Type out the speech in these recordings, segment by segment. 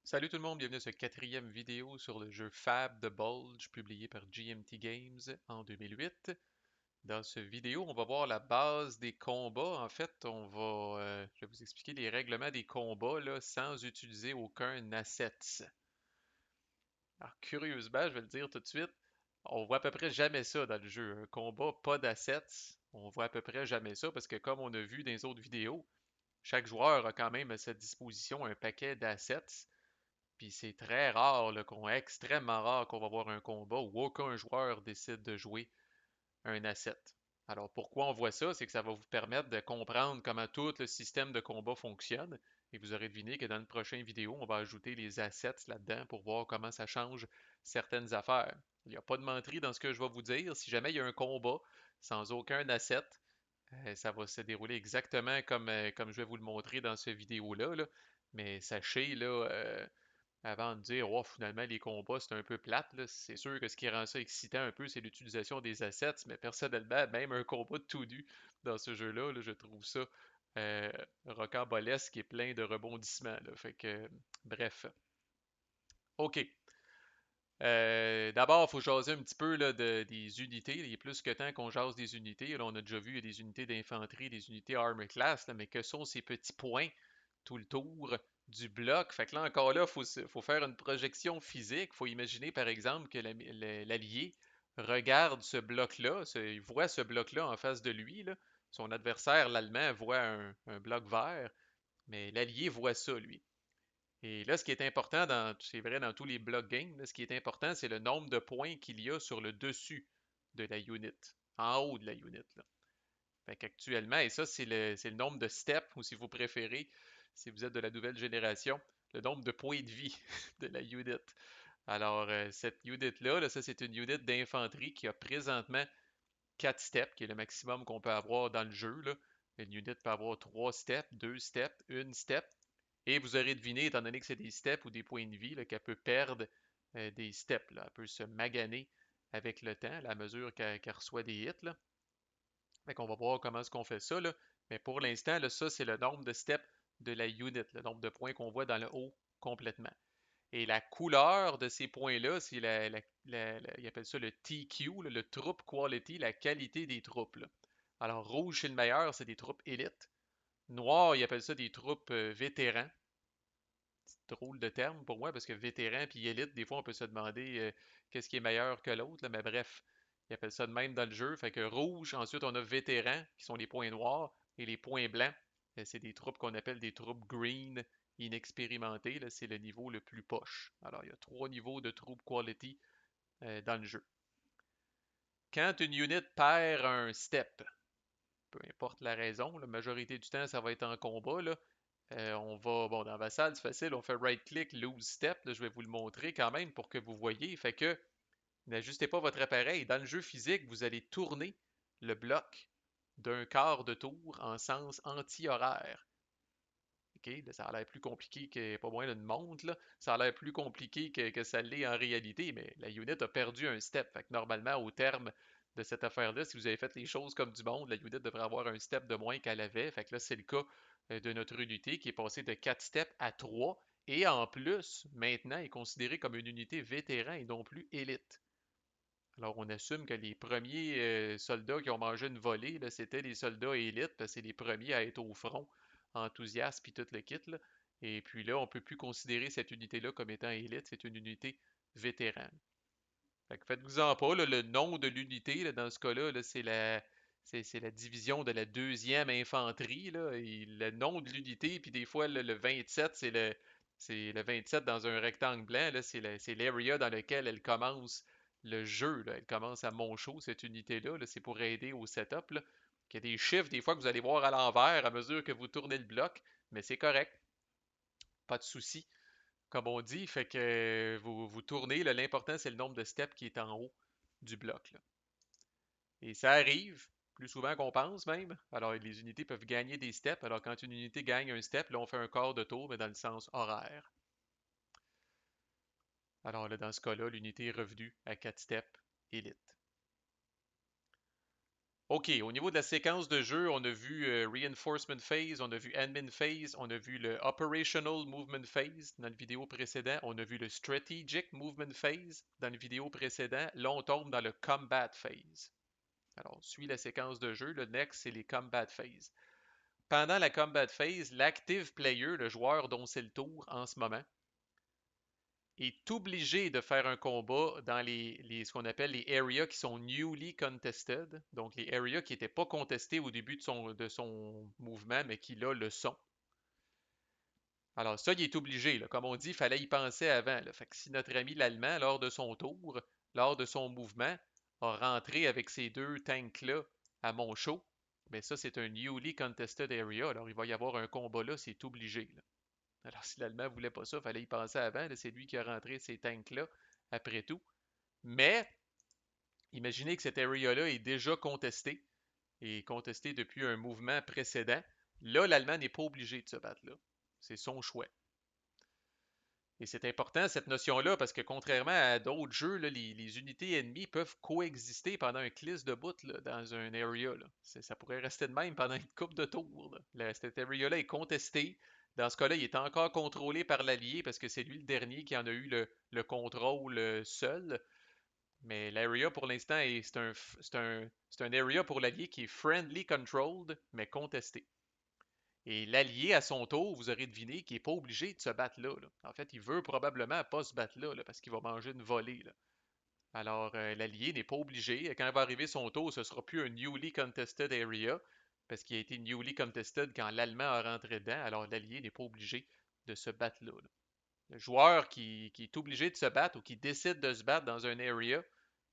Salut tout le monde, bienvenue à ce quatrième vidéo sur le jeu Fab the Bulge, publié par GMT Games en 2008. Dans ce vidéo, on va voir la base des combats. En fait, je vais vous expliquer les règlements des combats là, sans utiliser aucun asset. Alors, curieusement, je vais le dire tout de suite, on voit à peu près jamais ça dans le jeu. Un combat pas d'assets, on voit à peu près jamais ça parce que comme on a vu dans les autres vidéos, chaque joueur a quand même à sa disposition un paquet d'assets. Puis c'est très rare, là, extrêmement rare qu'on va voir un combat où aucun joueur décide de jouer un asset. Alors pourquoi on voit ça? C'est que ça va vous permettre de comprendre comment tout le système de combat fonctionne. Et vous aurez deviné que dans une prochaine vidéo, on va ajouter les assets là-dedans pour voir comment ça change certaines affaires. Il n'y a pas de menterie dans ce que je vais vous dire. Si jamais il y a un combat sans aucun asset, ça va se dérouler exactement comme je vais vous le montrer dans cette vidéo-là. Là. Mais sachez, là, avant de dire, oh, finalement, les combats, c'est un peu plate, là. C'est sûr que ce qui rend ça excitant un peu, c'est l'utilisation des assets, mais personnellement, même un combat de tout nu dans ce jeu-là, là, je trouve ça euh, rocambolesque et plein de rebondissements, là. Fait que, bref. OK. D'abord, il faut jaser un petit peu là, des unités. Il est plus que temps qu'on jase des unités. Là, on a déjà vu il y a des unités d'infanterie, des unités armor class, là, mais que sont ces petits points tout le tour du bloc? Fait que là, encore là, faut faire une projection physique. Il faut imaginer, par exemple, que l'allié regarde ce bloc-là, il voit ce bloc-là en face de lui, là. Son adversaire, l'Allemand, voit un bloc vert, mais l'allié voit ça, lui. Et là, ce qui est important, c'est vrai dans tous les block games, là, ce qui est important, c'est le nombre de points qu'il y a sur le dessus de la unit, en haut de la unit. Là. Fait qu'actuellement, et ça, c'est le nombre de steps, ou si vous préférez, si vous êtes de la nouvelle génération, le nombre de points de vie de la unit. Alors, cette unit-là, là, ça, c'est une unit d'infanterie qui a présentement 4 steps, qui est le maximum qu'on peut avoir dans le jeu. Là. Une unit peut avoir 3 steps, 2 steps, 1 step. Et vous aurez deviné, étant donné que c'est des steps ou des points de vie, là, qu'elle peut perdre des steps. Là. Elle peut se maganer avec le temps, à la mesure qu'elle reçoit des hits. Là. Fait qu'on va voir comment est-ce qu'on fait ça. Là. Mais pour l'instant, là, ça, c'est le nombre de steps de la unit, le nombre de points qu'on voit dans le haut complètement. Et la couleur de ces points-là, c'est ils appellent ça le TQ, là, le Troop Quality, la qualité des troupes. Là. Alors, rouge, c'est le meilleur, c'est des troupes élites. Noir, ils appellent ça des troupes vétérans. C'est drôle de terme pour moi, parce que vétéran puis élite, des fois, on peut se demander qu'est-ce qui est meilleur que l'autre. Là, mais bref, ils appellent ça de même dans le jeu. Fait que rouge, ensuite, on a vétérans, qui sont les points noirs, et les points blancs, c'est des troupes qu'on appelle des troupes green, inexpérimentées. Là, c'est le niveau le plus poche. Alors, il y a 3 niveaux de troop quality dans le jeu. Quand une unit perd un step, peu importe la raison, la majorité du temps, ça va être en combat, là. Bon, dans Vassal, c'est facile, on fait right-click, lose step, là, je vais vous le montrer quand même pour que vous voyez. Fait que, n'ajustez pas votre appareil. Dans le jeu physique, vous allez tourner le bloc d'un quart de tour en sens anti-horaire. OK? Là, ça a l'air plus compliqué que, pas moins d'une montre, là. Ça a l'air plus compliqué que ça l'est en réalité, mais la unit a perdu un step. Fait que normalement, au terme de cette affaire-là, si vous avez fait les choses comme du monde, la unit devrait avoir un step de moins qu'elle avait. Fait que là, c'est le cas de notre unité qui est passée de 4 steps à 3. Et en plus, maintenant, est considérée comme une unité vétéran et non plus élite. Alors, on assume que les premiers soldats qui ont mangé une volée, là, c'était les soldats élites, parce que c'est les premiers à être au front, enthousiastes, puis tout le kit. Là. Et puis là, on ne peut plus considérer cette unité-là comme étant élite, c'est une unité vétérane. Fait que faites-vous-en pas, là, le nom de l'unité, là, dans ce cas-là, là, c'est la division de la deuxième infanterie. Là, et le nom de l'unité, puis des fois, le 27, c'est le 27 dans un rectangle blanc. Là, c'est l'area dans lequel elle commence le jeu. Là. Elle commence à Monchaux, cette unité-là. Là, c'est pour aider au setup. Là. Il y a des chiffres, des fois, que vous allez voir à l'envers à mesure que vous tournez le bloc, mais c'est correct. Pas de souci comme on dit, fait que vous tournez, là, l'important c'est le nombre de steps qui est en haut du bloc. Là. Et ça arrive plus souvent qu'on pense même. Alors les unités peuvent gagner des steps. Alors quand une unité gagne un step, là on fait un quart de tour, mais dans le sens horaire. Alors là, dans ce cas-là, l'unité est revenue à 4 steps élite. OK, au niveau de la séquence de jeu, on a vu Reinforcement Phase, on a vu Admin Phase, on a vu le Operational Movement Phase dans le vidéo précédent, on a vu le Strategic Movement Phase dans le vidéo précédent. Là, on tombe dans le Combat Phase. Alors, on suit la séquence de jeu. Le next, c'est les Combat Phase. Pendant la Combat Phase, l'active player, le joueur dont c'est le tour en ce moment, est obligé de faire un combat dans ce qu'on appelle les areas qui sont newly contested, donc les areas qui n'étaient pas contestés au début de son mouvement, mais qui là le sont. Alors ça, il est obligé, là. Comme on dit, il fallait y penser avant, là. Fait que si notre ami l'Allemand, lors de son tour, lors de son mouvement, a rentré avec ces deux tanks-là à Monchaux, mais ça, c'est un newly contested area, alors il va y avoir un combat là, c'est obligé, là. Alors, si l'Allemand voulait pas ça, il fallait y penser avant. C'est lui qui a rentré ces tanks-là, après tout. Mais, imaginez que cette area-là est déjà contestée, et contestée depuis un mouvement précédent. Là, l'Allemand n'est pas obligé de se battre là. C'est son choix. Et c'est important cette notion-là parce que contrairement à d'autres jeux, là, les unités ennemies peuvent coexister pendant un cliss de bout là, dans un area. Là. Ça pourrait rester de même pendant une coupe de tours. Cet area-là est contesté. Dans ce cas-là, il est encore contrôlé par l'allié parce que c'est lui le dernier qui en a eu le contrôle seul. Mais l'area pour l'instant, c'est un area pour l'allié qui est friendly controlled, mais contesté. Et l'allié, à son tour, vous aurez deviné qu'il n'est pas obligé de se battre là, là. En fait, il veut probablement pas se battre là, là, parce qu'il va manger une volée, là. Alors, l'allié n'est pas obligé. Quand va arriver son tour, ce ne sera plus un newly contested area, parce qu'il a été newly contested quand l'Allemand a rentré dedans. Alors, l'allié n'est pas obligé de se battre là, là. Le joueur qui est obligé de se battre ou qui décide de se battre dans un area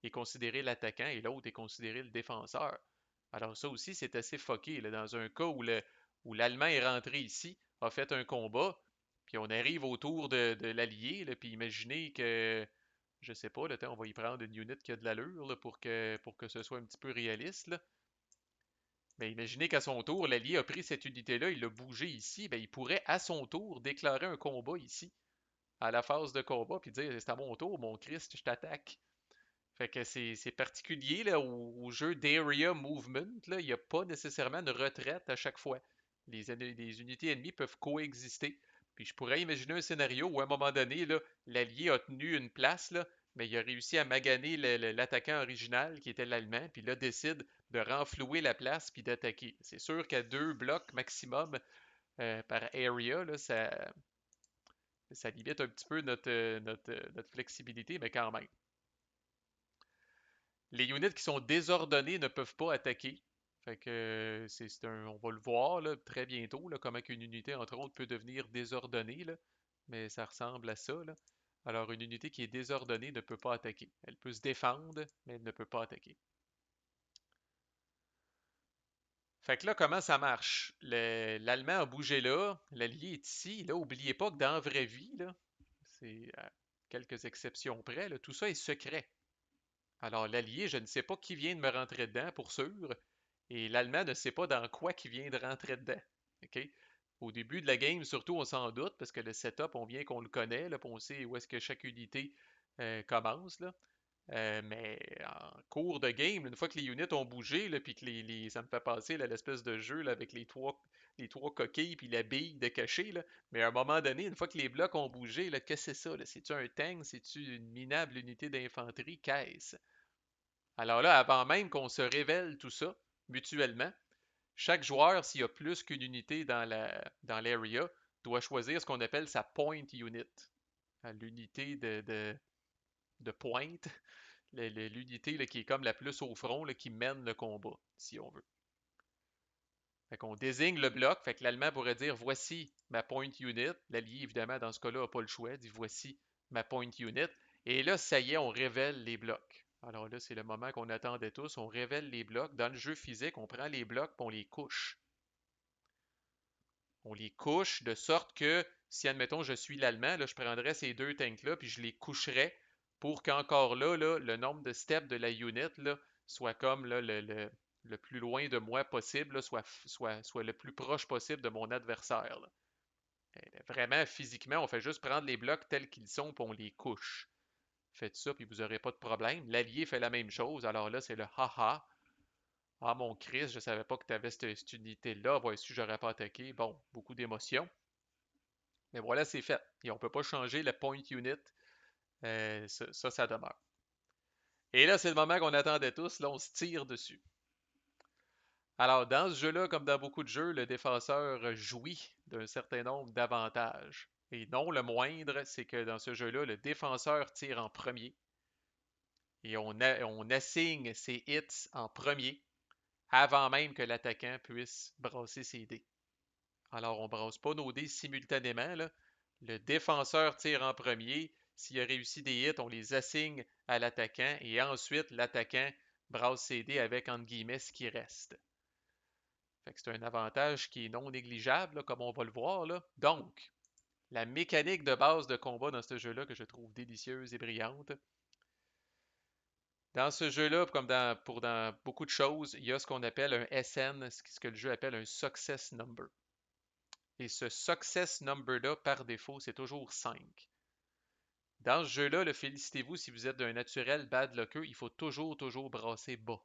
est considéré l'attaquant et l'autre est considéré le défenseur. Alors ça aussi, c'est assez fucké, là. Dans un cas où l'Allemand est rentré ici, a fait un combat, puis on arrive autour de l'Allié, là, puis imaginez que, je sais pas, là, on va y prendre une unit qui a de l'allure là, pour que ce soit un petit peu réaliste. Là. Mais imaginez qu'à son tour, l'Allié a pris cette unité-là, il l'a bougé ici, ben, il pourrait à son tour déclarer un combat ici à la phase de combat puis dire c'est à mon tour, mon Christ, je t'attaque. Fait que c'est particulier là, au jeu d'Area Movement. Là, il n'y a pas nécessairement de retraite à chaque fois. Les unités ennemies peuvent coexister. Puis je pourrais imaginer un scénario où à un moment donné, là, l'allié a tenu une place, là, mais il a réussi à maganer l'attaquant original qui était l'Allemand, puis là décide de renflouer la place puis d'attaquer. C'est sûr qu'à 2 blocs maximum par area, là, ça limite un petit peu notre flexibilité, mais quand même. Les units qui sont désordonnés ne peuvent pas attaquer. Fait que on va le voir là, très bientôt, là, comment une unité, entre autres, peut devenir désordonnée, là. Mais ça ressemble à ça, là. Alors, une unité qui est désordonnée ne peut pas attaquer. Elle peut se défendre, mais elle ne peut pas attaquer. Fait que là, comment ça marche? L'Allemand a bougé là, l'Allié est ici. Là, oubliez pas que dans la vraie vie, là, c'est à quelques exceptions près, là, tout ça est secret. Alors, l'Allié, je ne sais pas qui vient de me rentrer dedans, pour sûr, et l'Allemand ne sait pas dans quoi qui vient de rentrer dedans. OK? Au début de la game, surtout, on s'en doute, parce que le setup, on vient qu'on le connaît, là, puis on sait où est-ce que chaque unité commence, là. Mais en cours de game, une fois que les units ont bougé, là, puis que ça me fait penser là, à l'espèce de jeu là, avec les trois coquilles puis la bille de cacher, là. Mais à un moment donné, une fois que les blocs ont bougé, là, qu'est-ce que c'est ça? Là? C'est-tu un tank? C'est-tu une minable unité d'infanterie? Qu'est-ce? Alors là, avant même qu'on se révèle tout ça mutuellement, chaque joueur, s'il y a plus qu'une unité dans l'area, doit choisir ce qu'on appelle sa point unit. L'unité de pointe, l'unité là, qui est comme la plus au front, là, qui mène le combat, si on veut. Fait qu'on désigne le bloc, fait que l'Allemand pourrait dire voici ma point unit. L'Allié, évidemment, dans ce cas-là, n'a pas le choix, dit voici ma point unit. Et là, ça y est, on révèle les blocs. Alors là, c'est le moment qu'on attendait tous. On révèle les blocs. Dans le jeu physique, on prend les blocs et on les couche. On les couche de sorte que si, admettons, je suis l'Allemand, là, je prendrais ces deux tanks-là puis je les coucherais pour qu'encore là, le nombre de steps de la unit là, soit comme là, le plus loin de moi possible, là, soit le plus proche possible de mon adversaire. Là. Vraiment, physiquement, on fait juste prendre les blocs tels qu'ils sont puis on les couche. Faites ça puis vous n'aurez pas de problème. L'allié fait la même chose. Alors là, c'est le haha. Ah mon Christ, je savais pas que tu avais cette unité-là. Voici, j'aurais pas attaqué. Bon, beaucoup d'émotions. Mais voilà, c'est fait. Et on peut pas changer le point unit. Ça demeure. Et là, c'est le moment qu'on attendait tous. Là, on se tire dessus. Alors, dans ce jeu-là, comme dans beaucoup de jeux, le défenseur jouit d'un certain nombre d'avantages. Et non le moindre, c'est que dans ce jeu-là, le défenseur tire en premier et on assigne ses hits en premier avant même que l'attaquant puisse brasser ses dés. Alors, on ne brasse pas nos dés simultanément, là. Le défenseur tire en premier. S'il a réussi des hits, on les assigne à l'attaquant et ensuite, l'attaquant brasse ses dés avec, entre guillemets, ce qui reste. Fait que c'est un avantage qui est non négligeable, là, comme on va le voir, là. Donc, la mécanique de base de combat dans ce jeu-là que je trouve délicieuse et brillante. Dans ce jeu-là, comme dans beaucoup de choses, il y a ce qu'on appelle un SN, ce que le jeu appelle un Success Number. Et ce Success Number-là, par défaut, c'est toujours 5. Dans ce jeu-là, félicitez-vous si vous êtes d'un naturel bad lucker, il faut toujours brasser bas.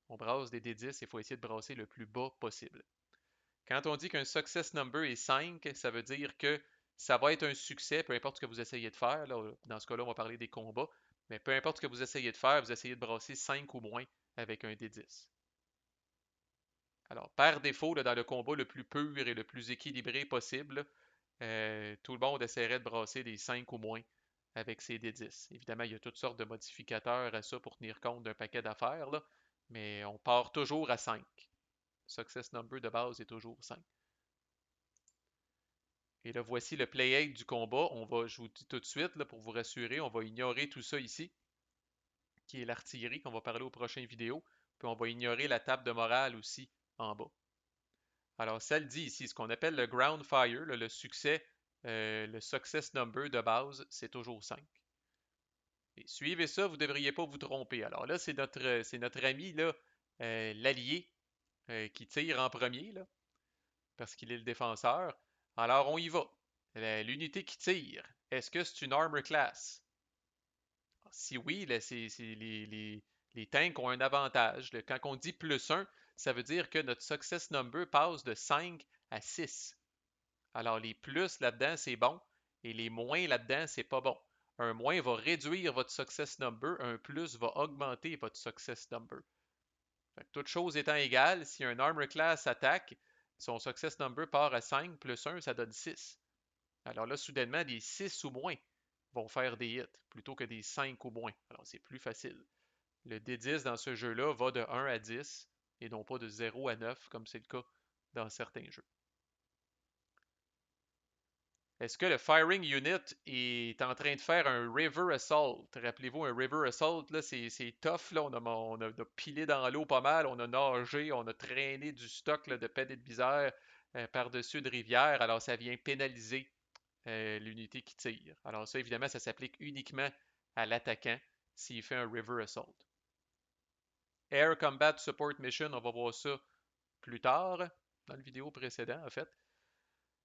On brasse des D10, il faut essayer de brasser le plus bas possible. Quand on dit qu'un success number est 5, ça veut dire que ça va être un succès, peu importe ce que vous essayez de faire. Là, dans ce cas-là, on va parler des combats. Mais peu importe ce que vous essayez de faire, vous essayez de brasser 5 ou moins avec un D10. Alors, par défaut, là, dans le combat le plus pur et le plus équilibré possible, tout le monde essaierait de brasser des 5 ou moins avec ses D10. Évidemment, il y a toutes sortes de modificateurs à ça pour tenir compte d'un paquet d'affaires, là, mais on part toujours à 5. Success number de base est toujours 5. Et là, voici le play aid du combat. Je vous dis tout de suite, là, pour vous rassurer, on va ignorer tout ça ici, qui est l'artillerie qu'on va parler aux prochaines vidéos. Puis on va ignorer la table de morale aussi en bas. Alors, ça le dit ici, ce qu'on appelle le ground fire, là, le succès, le success number de base, c'est toujours 5. Et suivez ça, vous ne devriez pas vous tromper. Alors là, c'est notre ami, là, l'allié, qui tire en premier, là, parce qu'il est le défenseur. Alors, on y va. L'unité qui tire, est-ce que c'est une armor class? Si oui, là, les tanks ont un avantage. Quand on dit +1, ça veut dire que notre success number passe de 5 à 6. Alors, les plus là-dedans, c'est bon, et les moins là-dedans, c'est pas bon. Un moins va réduire votre success number, un plus va augmenter votre success number. Toute chose étant égale, si un armor class attaque, son success number part à 5 plus 1, ça donne 6. Alors là, soudainement, des 6 ou moins vont faire des hits plutôt que des 5 ou moins. Alors c'est plus facile. Le D10 dans ce jeu-là va de 1 à 10 et non pas de 0 à 9 comme c'est le cas dans certains jeux. Est-ce que le Firing Unit est en train de faire un River Assault? Rappelez-vous, un River Assault, là, c'est tough. Là. On a pilé dans l'eau pas mal, on a nagé, on a traîné du stock là, de pédés de bizarre par-dessus de rivières. Alors, ça vient pénaliser l'unité qui tire. Alors, ça, évidemment, ça s'applique uniquement à l'attaquant s'il fait un River Assault. Air Combat Support Mission, on va voir ça plus tard, dans la vidéo précédente, en fait.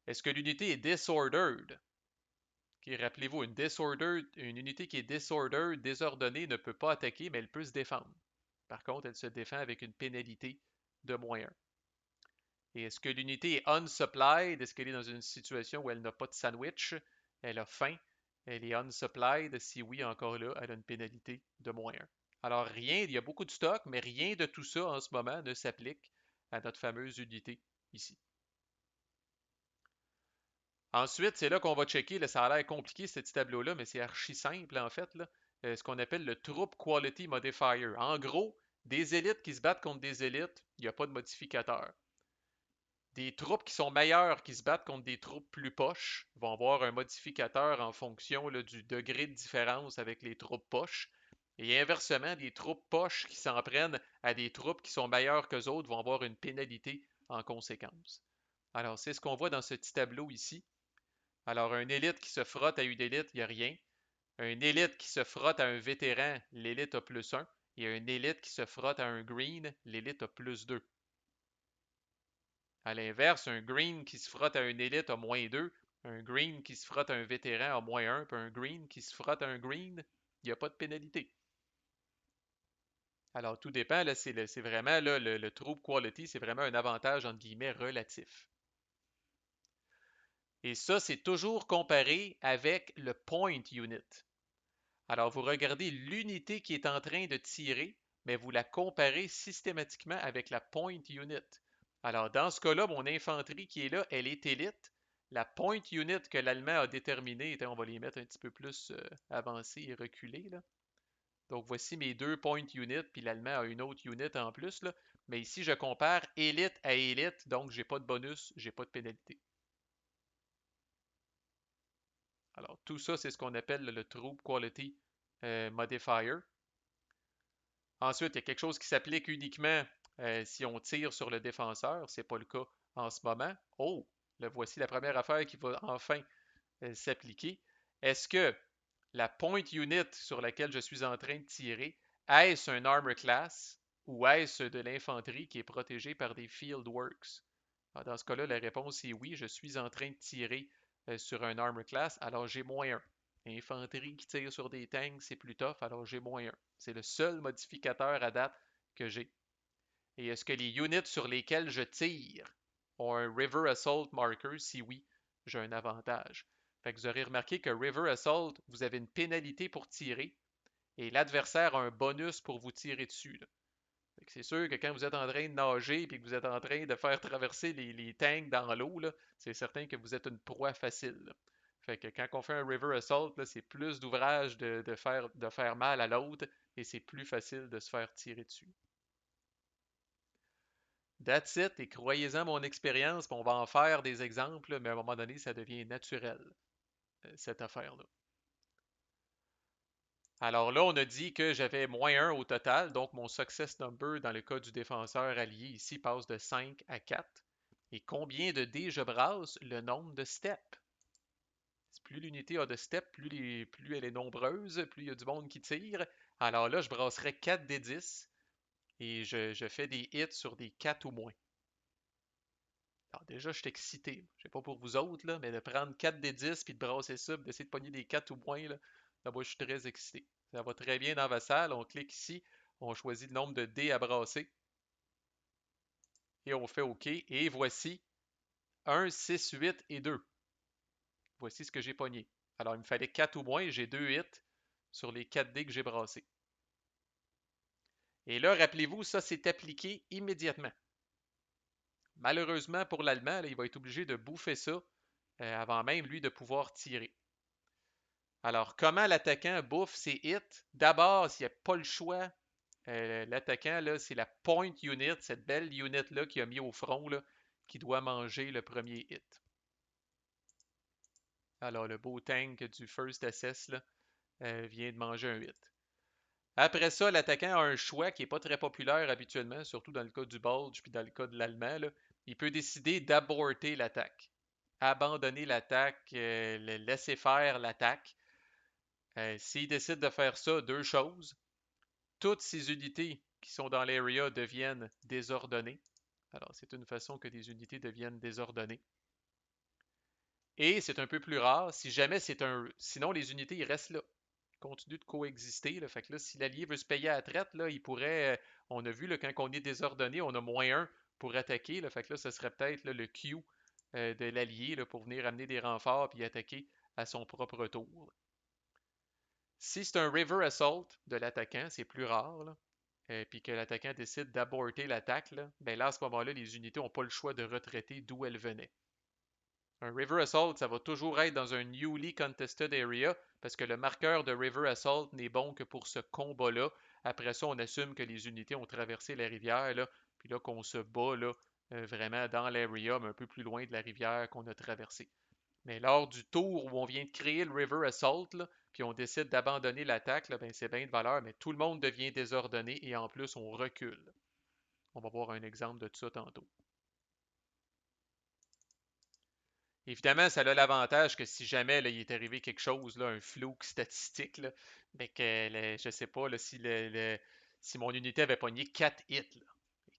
Est-ce que l'unité est disordered? Rappelez-vous, une unité qui est disordered, désordonnée, ne peut pas attaquer, mais elle peut se défendre. Par contre, elle se défend avec une pénalité de -1. Et est-ce que l'unité est unsupplied? Est-ce qu'elle est dans une situation où elle n'a pas de sandwich? Elle a faim? Elle est unsupplied? Si oui, encore là, elle a une pénalité de -1. Alors rien, il y a beaucoup de stock, mais rien de tout ça en ce moment ne s'applique à notre fameuse unité ici. Ensuite, c'est là qu'on va checker, là, ça a l'air compliqué ce petit tableau-là, mais c'est archi simple en fait, là, ce qu'on appelle le Troop Quality Modifier. En gros, des élites qui se battent contre des élites, il n'y a pas de modificateur. Des troupes qui sont meilleures, qui se battent contre des troupes plus poches, vont avoir un modificateur en fonction là, du degré de différence avec les troupes poches. Et inversement, des troupes poches qui s'en prennent à des troupes qui sont meilleures qu'eux autres vont avoir une pénalité en conséquence. Alors, c'est ce qu'on voit dans ce petit tableau ici. Alors, un élite qui se frotte à une élite, il n'y a rien. Un élite qui se frotte à un vétéran, l'élite a +1. Et un élite qui se frotte à un green, l'élite a +2. À l'inverse, un green qui se frotte à une élite a -2. Un green qui se frotte à un vétéran a -1. Puis un green qui se frotte à un green, il n'y a pas de pénalité. Alors, tout dépend, là, c'est vraiment là, le troop quality, c'est vraiment un avantage entre guillemets relatif. Et ça, c'est toujours comparé avec le point unit. Alors, vous regardez l'unité qui est en train de tirer, mais vous la comparez systématiquement avec la point unit. Alors, dans ce cas-là, mon infanterie qui est là, elle est élite. La point unit que l'Allemand a déterminée, on va les mettre un petit peu plus avancés et reculés, là. Donc, voici mes deux point units, puis l'Allemand a une autre unit en plus, là. Mais ici, je compare élite à élite, donc j'ai pas de bonus, j'ai pas de pénalité. Alors, tout ça, c'est ce qu'on appelle le Troop Quality Modifier. Ensuite, il y a quelque chose qui s'applique uniquement si on tire sur le défenseur. Ce n'est pas le cas en ce moment. Oh, le voici la première affaire qui va enfin s'appliquer. Est-ce que la point unit sur laquelle je suis en train de tirer, est-ce un armor class ou est-ce de l'infanterie qui est protégée par des field works? Alors, dans ce cas-là, la réponse est oui, je suis en train de tirer sur un armor class, alors j'ai moins 1. Infanterie qui tire sur des tanks, c'est plus tough, alors j'ai moins 1. C'est le seul modificateur à date que j'ai. Et est-ce que les units sur lesquels je tire ont un River Assault marker? Si oui, j'ai un avantage. Fait que vous aurez remarqué que River Assault, vous avez une pénalité pour tirer et l'adversaire a un bonus pour vous tirer dessus, là. C'est sûr que quand vous êtes en train de nager et que vous êtes en train de faire traverser les tanks dans l'eau, c'est certain que vous êtes une proie facile, là. Fait que quand on fait un River Assault, c'est plus d'ouvrage de faire mal à l'autre et c'est plus facile de se faire tirer dessus. That's it, et croyez-en mon expérience, puis on va en faire des exemples, mais à un moment donné, ça devient naturel, cette affaire-là. Alors là, on a dit que j'avais moins 1 au total, donc mon success number dans le cas du défenseur allié ici passe de 5 à 4. Et combien de dés je brasse? Le nombre de steps. Plus l'unité a de steps, plus elle est nombreuse, plus il y a du monde qui tire. Alors là, je brasserai 4 des 10 et je fais des hits sur des 4 ou moins. Alors déjà, je suis excité. Je sais pas pour vous autres, là, mais de prendre 4 des 10 puis de brasser ça, puis d'essayer de pogner des 4 ou moins, là, moi, je suis très excité. Ça va très bien dans Vassal. On clique ici, on choisit le nombre de dés à brasser et on fait OK. Et voici 1, 6, 8 et 2. Voici ce que j'ai pogné. Alors, il me fallait 4 ou moins, j'ai 2 hits sur les 4 dés que j'ai brassés. Et là, rappelez-vous, ça s'est appliqué immédiatement. Malheureusement pour l'Allemand, il va être obligé de bouffer ça avant même lui de pouvoir tirer. Alors, comment l'attaquant bouffe ses hits? D'abord, s'il n'y a pas le choix, l'attaquant, là, c'est la point unit, cette belle unit-là qu'il a mis au front, là, qui doit manger le premier hit. Alors, le beau tank du First Assess là, vient de manger un hit. Après ça, l'attaquant a un choix qui n'est pas très populaire habituellement, surtout dans le cas du Bulge puis dans le cas de l'Allemand. Il peut décider d'aborter l'attaque, abandonner l'attaque, laisser faire l'attaque. S'il décide de faire ça, deux choses. Toutes ces unités qui sont dans l'area deviennent désordonnées. Alors, c'est une façon que des unités deviennent désordonnées. Et c'est un peu plus rare, si jamais c'est un. Sinon, les unités, ils restent là. Ils continuent de coexister, là. Fait que là, si l'allié veut se payer à la traite, là, il pourrait. On a vu, là, quand on est désordonné, on a moins un pour attaquer, là. Fait que là, ce serait peut-être le Q de l'allié là, pour venir amener des renforts puis attaquer à son propre tour. Si c'est un River Assault de l'attaquant, c'est plus rare, là, puis que l'attaquant décide d'aborter l'attaque, là, ben là, à ce moment-là, les unités n'ont pas le choix de retraiter d'où elles venaient. Un River Assault, ça va toujours être dans un newly contested area parce que le marqueur de River Assault n'est bon que pour ce combat-là. Après ça, on assume que les unités ont traversé la rivière, là, puis là qu'on se bat là, vraiment dans l'area, mais un peu plus loin de la rivière qu'on a traversée. Mais lors du tour où on vient de créer le River Assault, là, puis on décide d'abandonner l'attaque, là, ben c'est bien de valeur, mais tout le monde devient désordonné et en plus on recule. On va voir un exemple de ça tantôt. Évidemment, ça a l'avantage que si jamais là, il est arrivé quelque chose, là, un flou statistique, là, ben que je sais pas là, si mon unité avait pogné 4 hits. Là.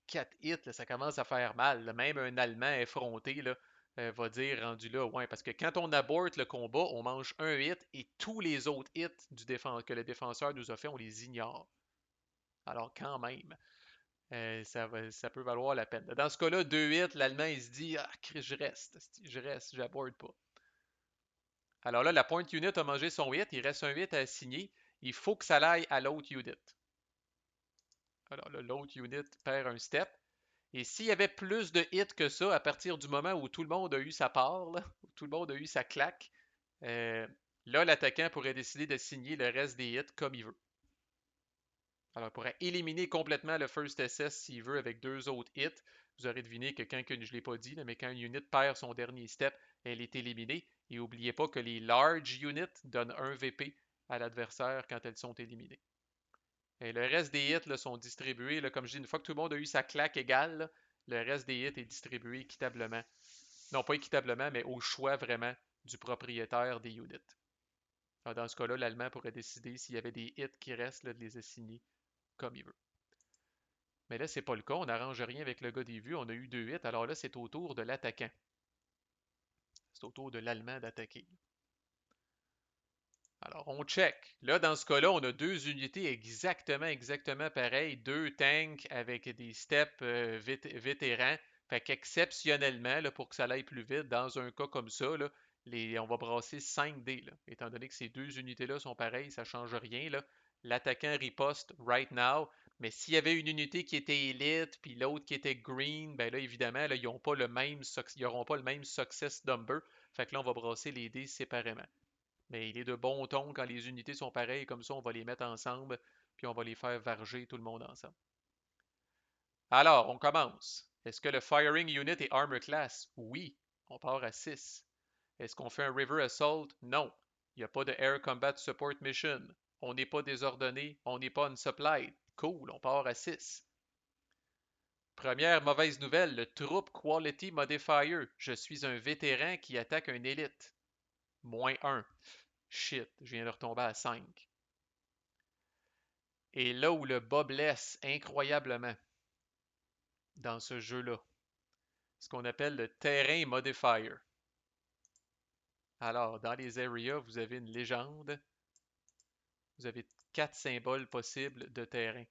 4 hits, là, ça commence à faire mal. Là. Même un Allemand effronté là, va dire rendu là, ouais, parce que quand on aborte le combat, on mange un hit et tous les autres hits que le défenseur nous a fait, on les ignore. Alors, quand même, ça peut valoir la peine. Dans ce cas-là, 2 hits, l'Allemand, il se dit, ah, Christ, je reste, j'aborde pas. Alors là, la point unit a mangé son hit, il reste un hit à signer. Il faut que ça aille à l'autre unit. Alors là, l'autre unit perd un step. Et s'il y avait plus de hits que ça, à partir du moment où tout le monde a eu sa part, là, où tout le monde a eu sa claque, euh, là, l'attaquant pourrait décider de signer le reste des hits comme il veut. Alors, il pourrait éliminer complètement le first SS s'il veut avec 2 autres hits. Vous aurez deviné que quand, je ne l'ai pas dit, mais quand une unit perd son dernier step, elle est éliminée. Et n'oubliez pas que les large units donnent 1 VP à l'adversaire quand elles sont éliminées. Et le reste des hits là, sont distribués, là, comme je dis, une fois que tout le monde a eu sa claque égale, là, le reste des hits est distribué équitablement. Non, pas équitablement, mais au choix vraiment du propriétaire des units. Alors, dans ce cas-là, l'Allemand pourrait décider s'il y avait des hits qui restent, là, de les assigner comme il veut. Mais là, c'est pas le cas. On n'arrange rien avec le gars des vues. On a eu 2 hits. Alors là, c'est au tour de l'attaquant. C'est au tour de l'Allemand d'attaquer. Alors, on check. Là, dans ce cas-là, on a 2 unités exactement pareilles. 2 tanks avec des steps vétérans. Fait qu'exceptionnellement, là, pour que ça aille plus vite, dans un cas comme ça, là, on va brasser 5 dés. Là. Étant donné que ces 2 unités-là sont pareilles, ça ne change rien. L'attaquant riposte right now. Mais s'il y avait une unité qui était élite, puis l'autre qui était green, ben là, évidemment, là, ils n'auront pas le même success number. Fait que là, on va brasser les dés séparément. Mais il est de bon ton quand les unités sont pareilles, comme ça, on va les mettre ensemble, puis on va les faire varger tout le monde ensemble. Alors, on commence. Est-ce que le Firing Unit est Armor Class? Oui, on part à 6. Est-ce qu'on fait un River Assault? Non. Il n'y a pas de Air Combat Support Mission. On n'est pas désordonné, on n'est pas unsupplied. Cool, on part à 6. Première mauvaise nouvelle, le Troop Quality Modifier. Je suis un vétéran qui attaque un élite. -1. Shit, je viens de retomber à 5. Et là où le bas blesse incroyablement dans ce jeu-là, ce qu'on appelle le terrain modifier. Alors, dans les areas, vous avez une légende. Vous avez 4 symboles possibles de terrain.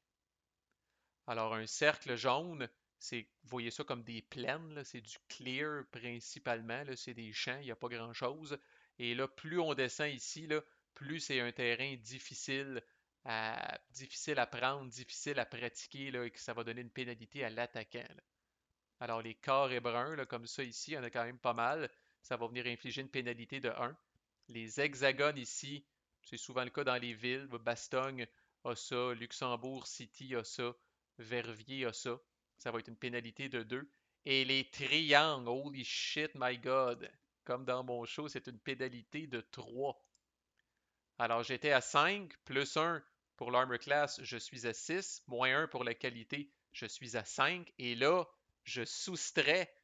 Alors, un cercle jaune, vous voyez ça comme des plaines, c'est du clear principalement, c'est des champs, il n'y a pas grand-chose. Et là, plus on descend ici, là, plus c'est un terrain difficile à prendre, difficile à pratiquer, là, et que ça va donner une pénalité à l'attaquant. Alors, les carrés bruns, là, comme ça ici, il y en a quand même pas mal. Ça va venir infliger une pénalité de 1. Les hexagones ici, c'est souvent le cas dans les villes. Bastogne a ça, Luxembourg City a ça, Verviers a ça. Ça va être une pénalité de 2. Et les triangles, holy shit, my god. Comme dans mon show, c'est une pénalité de 3. Alors j'étais à 5, plus 1 pour l'armor class, je suis à 6, moins 1 pour la qualité, je suis à 5. Et là, je soustrais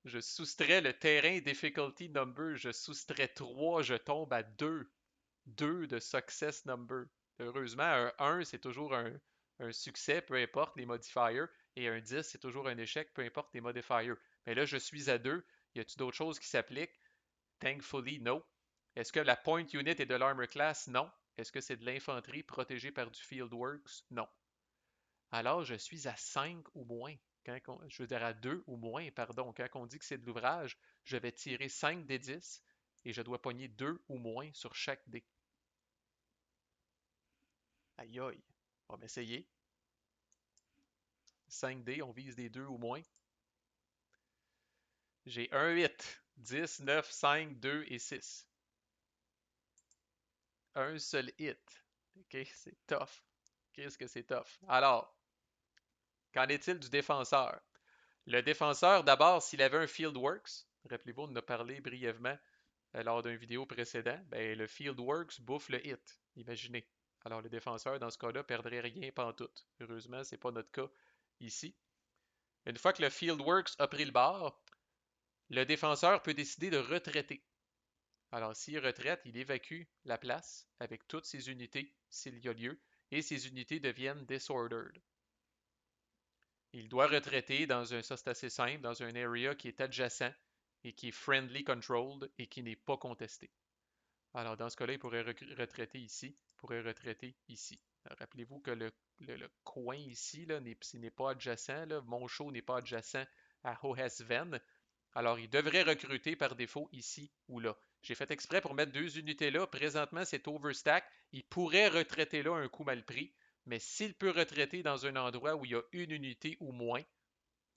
le terrain difficulty number, je soustrais 3, je tombe à 2. 2 de success number. Heureusement, un 1, c'est toujours un succès, peu importe les modifiers, et un 10, c'est toujours un échec, peu importe les modifiers. Mais là, je suis à 2. Y a-t-il d'autres choses qui s'appliquent? Thankfully, no. Est-ce que la point unit est de l'armor class? Non. Est-ce que c'est de l'infanterie protégée par du fieldworks? Non. Alors, je suis à 5 ou moins. Je veux dire à 2 ou moins, pardon. Quand on dit que c'est de l'ouvrage, je vais tirer 5 des 10 et je dois pogner 2 ou moins sur chaque dé. Aïe aïe. On va m'essayer. 5 dés, on vise des 2 ou moins. J'ai un 8, 10, 9, 5, 2 et 6. Un seul hit. Ok, c'est tough. Qu'est-ce que c'est tough? Alors, qu'en est-il du défenseur? Le défenseur, d'abord, s'il avait un Fieldworks, rappelez-vous, on en a parlé brièvement lors d'une vidéo précédente, ben, le Fieldworks bouffe le hit. Imaginez. Alors, le défenseur, dans ce cas-là, perdrait rien pantoute. Heureusement, ce n'est pas notre cas ici. Une fois que le Fieldworks a pris le bord, le défenseur peut décider de retraiter. Alors, s'il retraite, il évacue la place avec toutes ses unités, s'il y a lieu, et ses unités deviennent disordered. Il doit retraiter ça c'est assez simple, dans un area qui est adjacent et qui est friendly controlled et qui n'est pas contesté. Alors, dans ce cas-là, il pourrait retraiter ici pourrait retraiter ici. Rappelez-vous que le coin ici, là, n'est pas adjacent. Là. Monchaux n'est pas adjacent à Hohesven. Alors, il devrait recruter par défaut ici ou là. J'ai fait exprès pour mettre deux unités là. Présentement, c'est overstack. Il pourrait retraiter là un coup mal pris, mais s'il peut retraiter dans un endroit où il y a une unité ou moins,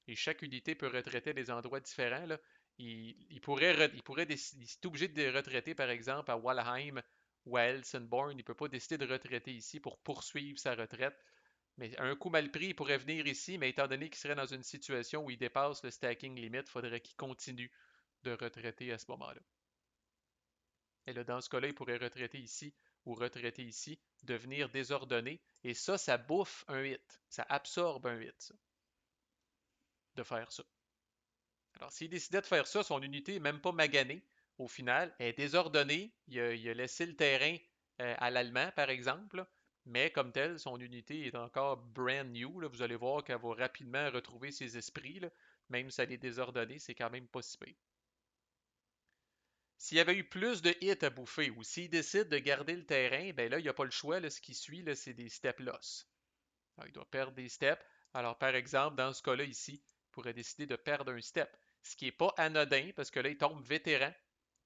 et chaque unité peut retraiter des endroits différents, là, il est obligé de retraiter, par exemple, à Walheim ou à Elsenborn. Il ne peut pas décider de retraiter ici pour poursuivre sa retraite. Mais un coup mal pris, il pourrait venir ici, mais étant donné qu'il serait dans une situation où il dépasse le stacking limit, il faudrait qu'il continue de retraiter à ce moment-là. Et là, dans ce cas-là, il pourrait retraiter ici ou retraiter ici, devenir désordonné. Et ça bouffe un hit. Ça absorbe un hit, ça, de faire ça. Alors, s'il décidait de faire ça, son unité n'est même pas maganée, au final, elle est désordonnée. Il a laissé le terrain à l'allemand, par exemple, là. Mais comme tel, son unité est encore brand new, là. Vous allez voir qu'elle va rapidement retrouver ses esprits, là. Même si elle est désordonnée, c'est quand même pas si pire. S'il y avait eu plus de hits à bouffer ou s'il décide de garder le terrain, ben là, il n'y a pas le choix. Là, ce qui suit, là, c'est des step loss. Alors, il doit perdre des steps. Alors, par exemple, dans ce cas-là ici, il pourrait décider de perdre un step. Ce qui n'est pas anodin parce que là, il tombe vétéran.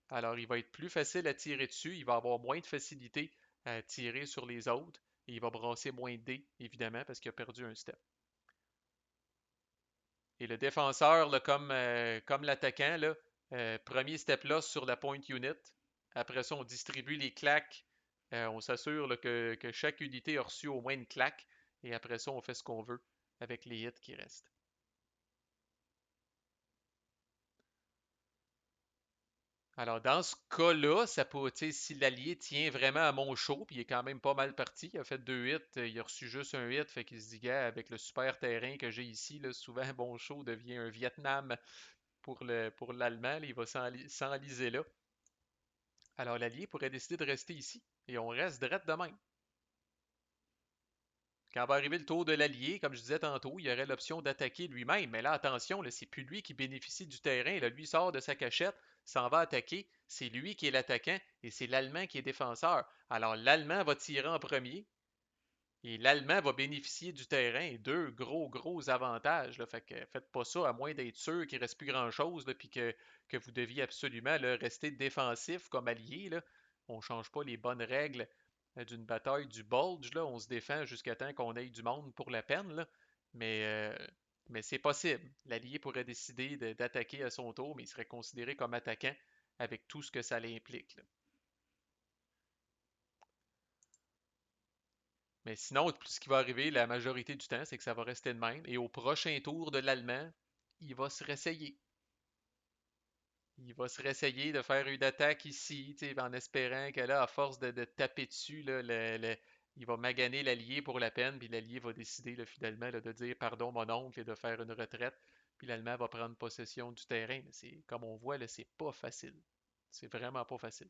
Alors, il va être plus facile à tirer dessus. Il va avoir moins de facilité à tirer sur les autres. Et il va brasser moins de dés, évidemment, parce qu'il a perdu un step. Et le défenseur, là, comme l'attaquant, là, premier step là sur la point unit. Après ça, on distribue les claques. On s'assure là, que chaque unité a reçu au moins une claque. Et après ça, on fait ce qu'on veut avec les hits qui restent. Alors, dans ce cas-là, ça peut, tu sais, si l'allié tient vraiment à mon show, puis il est quand même pas mal parti, il a fait deux hits, il a reçu juste un hit, fait qu'il se dit, gars, avec le super terrain que j'ai ici, là, souvent, bon show devient un Vietnam pour l'Allemand, il va s'enliser là. Alors, l'allié pourrait décider de rester ici, et on reste direct de même. Quand va arriver le tour de l'allié, comme je disais tantôt, il y aurait l'option d'attaquer lui-même. Mais là, attention, là, c'est plus lui qui bénéficie du terrain. Là, lui sort de sa cachette, s'en va attaquer. C'est lui qui est l'attaquant et c'est l'Allemand qui est défenseur. Alors, l'Allemand va tirer en premier et l'Allemand va bénéficier du terrain. Deux gros avantages. Là. Fait que faites pas ça à moins d'être sûr qu'il ne reste plus grand-chose puis que vous deviez absolument là, rester défensif comme allié. Là. On ne change pas les bonnes règles d'une bataille du Bulge. Là. On se défend jusqu'à temps qu'on ait du monde pour la peine. Là. Mais, euh, mais c'est possible. L'allié pourrait décider d'attaquer à son tour, mais il serait considéré comme attaquant avec tout ce que ça implique. Là. Mais sinon, ce qui va arriver la majorité du temps, c'est que ça va rester de même. Et au prochain tour de l'Allemand, il va se réessayer. Il va se réessayer de faire une attaque ici, en espérant que là, à force de taper dessus, là, il va maganer l'allié pour la peine, puis l'allié va décider là, finalement là, de dire pardon mon oncle et de faire une retraite, puis l'Allemand va prendre possession du terrain. C'est, comme on voit, là, c'est pas facile. C'est vraiment pas facile.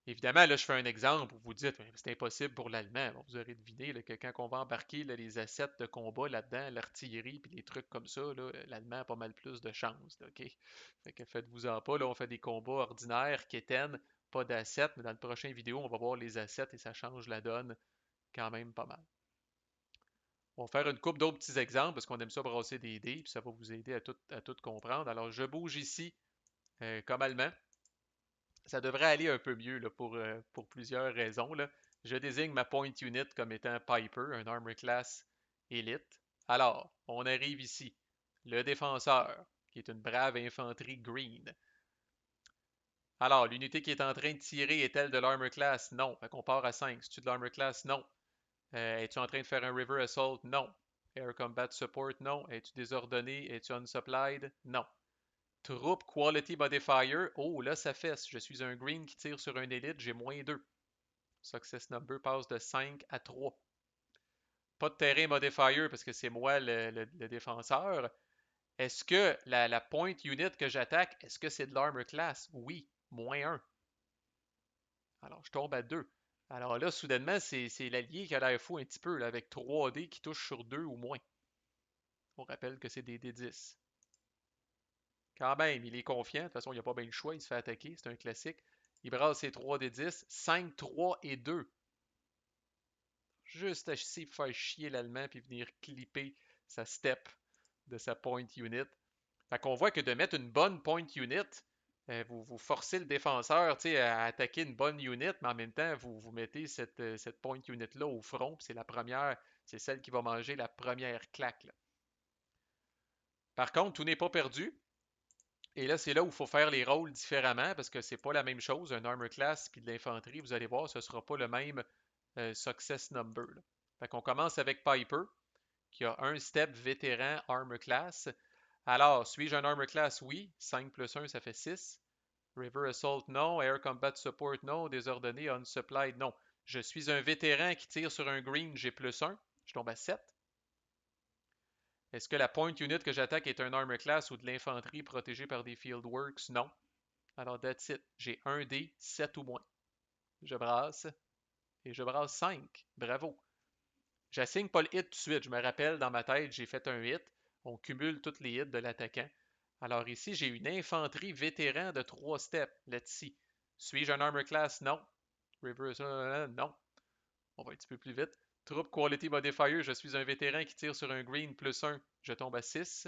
Évidemment, là, je fais un exemple où vous dites, c'est impossible pour l'Allemand. Bon, vous aurez deviné là, que quand on va embarquer là, les assets de combat là-dedans, l'artillerie puis les trucs comme ça, l'Allemand a pas mal plus de chance. Là, OK? Fait que faites-vous-en pas, là, on fait des combats ordinaires, quétaines, pas d'assets, mais dans le prochain vidéo, on va voir les assets et ça change la donne quand même pas mal. On va faire une coupe d'autres petits exemples parce qu'on aime ça brasser des dés, puis ça va vous aider à tout comprendre. Alors, je bouge ici comme allemand. Ça devrait aller un peu mieux là, pour plusieurs raisons. Là. Je désigne ma point unit comme étant Piper, un armor class élite. Alors, on arrive ici. Le défenseur, qui est une brave infanterie green. Alors, l'unité qui est en train de tirer est-elle de l'armor class? Non. Fait qu'on part à 5. C'est-tu de l'armor class? Non. Es-tu en train de faire un river assault? Non. Air combat support? Non. Es-tu désordonné? Es-tu unsupplied? Non. Troupe Quality Modifier. Oh, là, ça fesse. Je suis un green qui tire sur un élite, j'ai -2. Success number passe de 5 à 3. Pas de terrain modifier parce que c'est moi le défenseur. Est-ce que la point unit que j'attaque, est-ce que c'est de l'armor class? Oui, -1. Alors, je tombe à 2. Alors là, soudainement, c'est l'allié qui a l'air fou un petit peu, là, avec 3 dés qui touchent sur 2 ou moins. On rappelle que c'est des D10. Quand même, il est confiant. De toute façon, il n'y a pas bien le choix. Il se fait attaquer. C'est un classique. Il brasse ses 3 des 10. 5, 3 et 2. Juste assez pour faire chier l'Allemand puis venir clipper sa step de sa point unit. Fait qu'on voit que de mettre une bonne point unit, vous forcez le défenseur à attaquer une bonne unit, mais en même temps, vous mettez cette point unit-là au front, puis c'est la première, c'est celle qui va manger la première claque, là. Par contre, tout n'est pas perdu. Et là, c'est là où il faut faire les rôles différemment parce que c'est pas la même chose. Un armor class puis de l'infanterie, vous allez voir, ce sera pas le même success number, là. Fait qu'on commence avec Piper, qui a un step vétéran armor class. Alors, suis-je un armor class? Oui. 5 plus 1, ça fait 6. River Assault, non. Air Combat Support, non. Désordonné, Unsupplied, non. Je suis un vétéran qui tire sur un green, j'ai plus 1. Je tombe à 7. Est-ce que la point unit que j'attaque est un armor class ou de l'infanterie protégée par des fieldworks? Non. Alors, that's it. J'ai un dé, 7 ou moins. Je brasse et je brasse 5. Bravo. J'assigne pas le hit tout de suite. Je me rappelle, dans ma tête, j'ai fait un hit. On cumule tous les hits de l'attaquant. Alors ici, j'ai une infanterie vétéran de 3 steps. Let's see. Suis-je un armor class? Non. Reverse, non. On va un petit peu plus vite. Troupe Quality Modifier, je suis un vétéran qui tire sur un green plus 1. Je tombe à 6.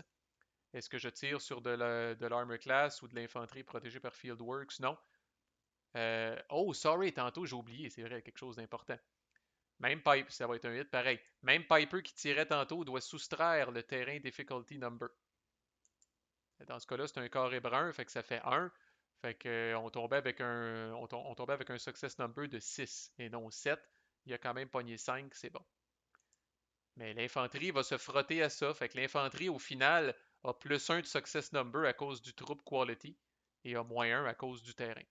Est-ce que je tire sur de l'armor class ou de l'infanterie protégée par Fieldworks? Non. Oh, sorry, tantôt j'ai oublié, c'est vrai, quelque chose d'important. Même Piper, ça va être un hit pareil. Même Piper qui tirait tantôt doit soustraire le terrain difficulty number. Dans ce cas-là, c'est un carré brun, fait que ça fait 1. Fait que on tombait avec on tombait avec un success number de 6 et non 7. Il a quand même pogné 5, c'est bon. Mais l'infanterie va se frotter à ça. Fait que l'infanterie, au final, a plus 1 de success number à cause du troop quality et a moins 1 à cause du terrain.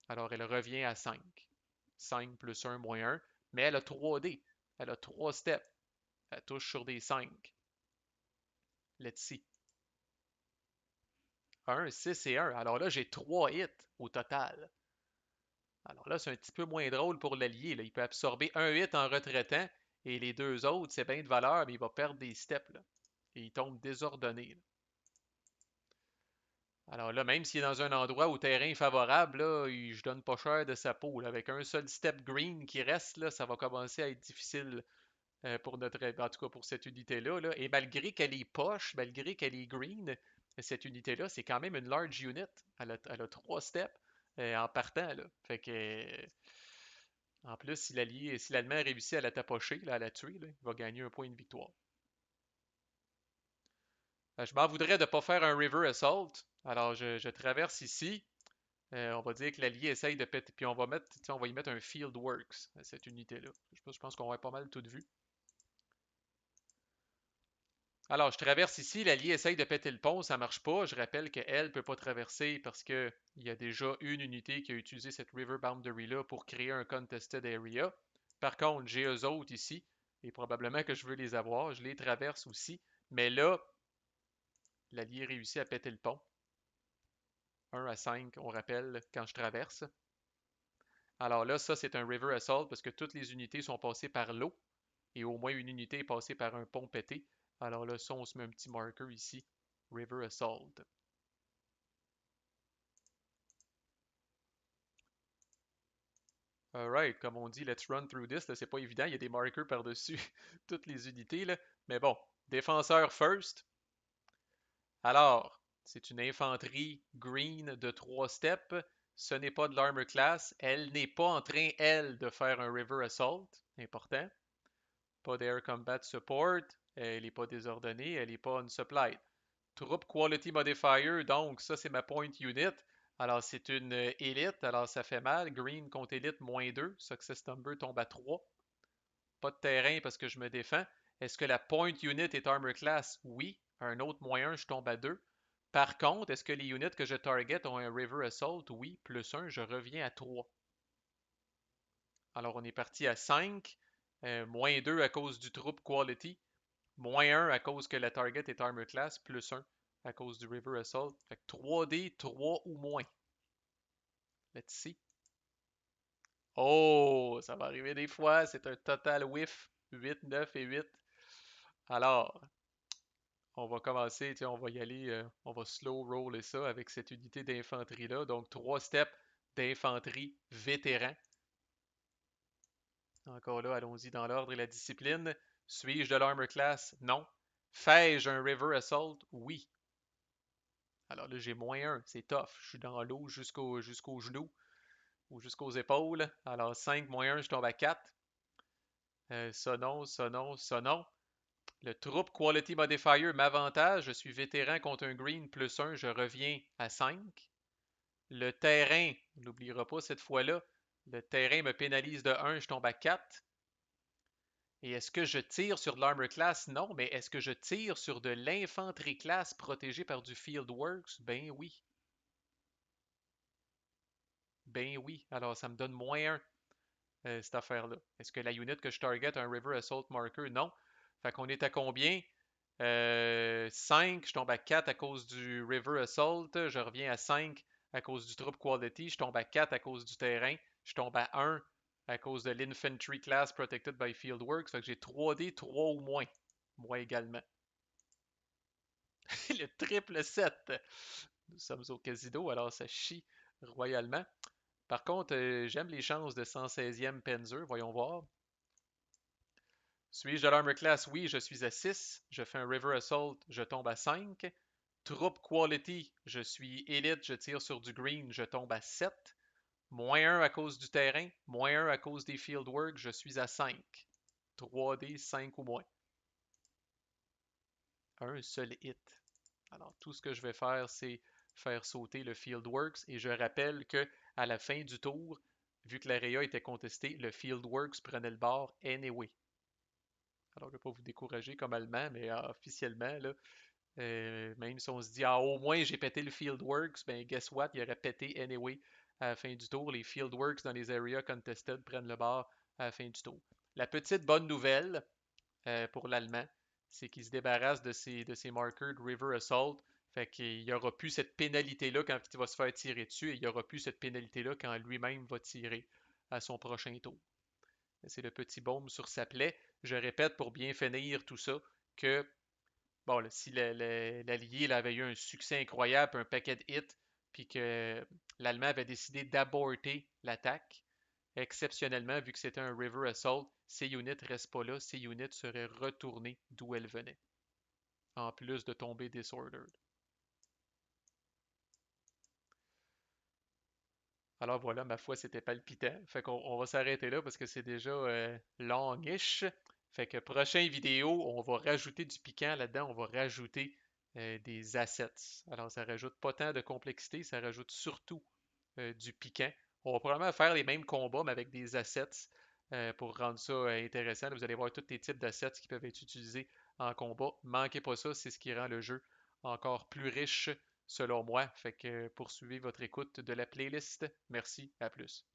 Alors elle revient à 5. 5 plus 1 moins 1. Mais elle a 3 dés. Elle a 3 steps. Elle touche sur des 5. Let's see. 1, 6 et 1. Alors là, j'ai 3 hits au total. Alors là, c'est un petit peu moins drôle pour l'allié. Il peut absorber un hit en retraitant et les deux autres, c'est bien de valeur, mais il va perdre des steps, là. Et il tombe désordonné, là. Alors là, même s'il est dans un endroit où terrain est favorable, là, je donne pas cher de sa peau, là. Avec un seul step green qui reste, là, ça va commencer à être difficile pour en tout cas pour cette unité-là, là. Et malgré qu'elle est poche, malgré qu'elle est green, cette unité-là, c'est quand même une large unit. Elle a 3 steps en partant, là. Fait que, en plus, si l'Allemand réussit à la tapocher, là, à la tuer, là, il va gagner un point de victoire. Je m'en voudrais de ne pas faire un River Assault. Alors, je traverse ici. On va dire que l'allié essaye de péter. Puis on va mettre, on va y mettre un Field Works à cette unité-là. Je pense qu'on va pas mal tout vu. Alors, je traverse ici, l'allié essaye de péter le pont, ça marche pas. Je rappelle qu'elle ne peut pas traverser parce qu'il y a déjà une unité qui a utilisé cette River Boundary-là pour créer un Contested Area. Par contre, j'ai eux autres ici, et probablement que je veux les avoir. Je les traverse aussi. Mais là, l'allié réussit à péter le pont. 1 à 5, on rappelle, quand je traverse. Alors là, ça, c'est un River Assault parce que toutes les unités sont passées par l'eau et au moins une unité est passée par un pont pété. Alors là, ça, on se met un petit marker ici. River Assault. Alright, comme on dit, let's run through this. C'est pas évident, il y a des markers par-dessus toutes les unités, là. Mais bon, défenseur first. Alors, c'est une infanterie green de 3 steps. Ce n'est pas de l'armor class. Elle n'est pas en train, elle, de faire un River Assault. Important. Pas d'air combat support. Elle n'est pas désordonnée. Elle n'est pas unsupplied. Troupe Quality Modifier, donc ça c'est ma point unit. Alors c'est une élite, alors ça fait mal. Green contre élite, moins 2. Success number tombe à 3. Pas de terrain parce que je me défends. Est-ce que la point unit est armor class? Oui. Un autre moins 1, je tombe à 2. Par contre, est-ce que les units que je target ont un River Assault? Oui. Plus 1, je reviens à 3. Alors on est parti à 5. Moins 2 à cause du troupe Quality. Moins 1 à cause que la target est armor class, plus 1 à cause du River Assault. Fait que 3D, 3 ou moins. Let's see. Oh, ça va arriver des fois. C'est un total whiff. 8, 9 et 8. Alors, on va commencer, on va y aller, on va slow roller ça avec cette unité d'infanterie-là. Donc, 3 steps d'infanterie vétéran. Encore là, allons-y dans l'ordre et la discipline. Suis-je de l'Armor Class? Non. Fais-je un River Assault? Oui. Alors là, j'ai -1, c'est tough. Je suis dans l'eau jusqu'aux genoux ou jusqu'aux épaules. Alors 5 -1, je tombe à 4. Ça non, ça non, ça non. Le troupe Quality Modifier m'avantage. Je suis vétéran contre un green +1, je reviens à 5. Le terrain, on n'oubliera pas cette fois-là, le terrain me pénalise de 1, je tombe à 4. Et est-ce que je tire sur de l'armor class? Non, mais est-ce que je tire sur de l'infanterie class protégée par du Fieldworks? Ben oui. Ben oui. Alors ça me donne -1, cette affaire-là. Est-ce que la unit que je target a un River Assault Marker? Non. Fait qu'on est à combien? 5, je tombe à 4 à cause du River Assault, je reviens à 5 à cause du Troop Quality, je tombe à 4 à cause du terrain, je tombe à 1 à cause de l'Infantry Class Protected by Fieldworks, fait que j'ai 3D, 3 ou moins. Moi également. Le triple 7. Nous sommes au casino, alors ça chie royalement. Par contre, j'aime les chances de 116e Panzer, voyons voir. Suis-je de l'Armor Class? Oui, je suis à 6. Je fais un River Assault, je tombe à 5. Troupe Quality, je suis élite, je tire sur du green, je tombe à 7. -1 à cause du terrain, -1 à cause des fieldwork, je suis à 5. 3D, 5 ou moins. Un seul hit. Alors, tout ce que je vais faire, c'est faire sauter le Fieldworks. Et je rappelle que à la fin du tour, vu que l'area était contestée, le Fieldworks prenait le bord anyway. Alors, je ne vais pas vous décourager comme allemand, mais officiellement, là, même si on se dit, ah, au moins j'ai pété le Fieldworks, ben guess what, il aurait pété anyway à la fin du tour. Les Fieldworks dans les areas contested prennent le bord à la fin du tour. La petite bonne nouvelle pour l'Allemand, c'est qu'il se débarrasse de ses markers de River Assault. Fait qu'il n'y aura plus cette pénalité-là quand il va se faire tirer dessus et il n'y aura plus cette pénalité-là quand lui-même va tirer à son prochain tour. C'est le petit baume sur sa plaie. Je répète pour bien finir tout ça que bon, là, si l'Allié avait eu un succès incroyable, un paquet de hits, puis que l'Allemand avait décidé d'aborter l'attaque, exceptionnellement, vu que c'était un River Assault, ces units ne restent pas là, ces units seraient retournées d'où elles venaient, en plus de tomber disordered. Alors voilà, ma foi, c'était palpitant. Fait qu'on va s'arrêter là parce que c'est déjà longish. Fait que prochaine vidéo, on va rajouter du piquant là-dedans, on va rajouter des assets. Alors ça rajoute pas tant de complexité, ça rajoute surtout du piquant. On va probablement faire les mêmes combats, mais avec des assets pour rendre ça intéressant. Vous allez voir tous les types d'assets qui peuvent être utilisés en combat. Manquez pas ça, c'est ce qui rend le jeu encore plus riche selon moi. Fait que poursuivez votre écoute de la playlist. Merci, à plus.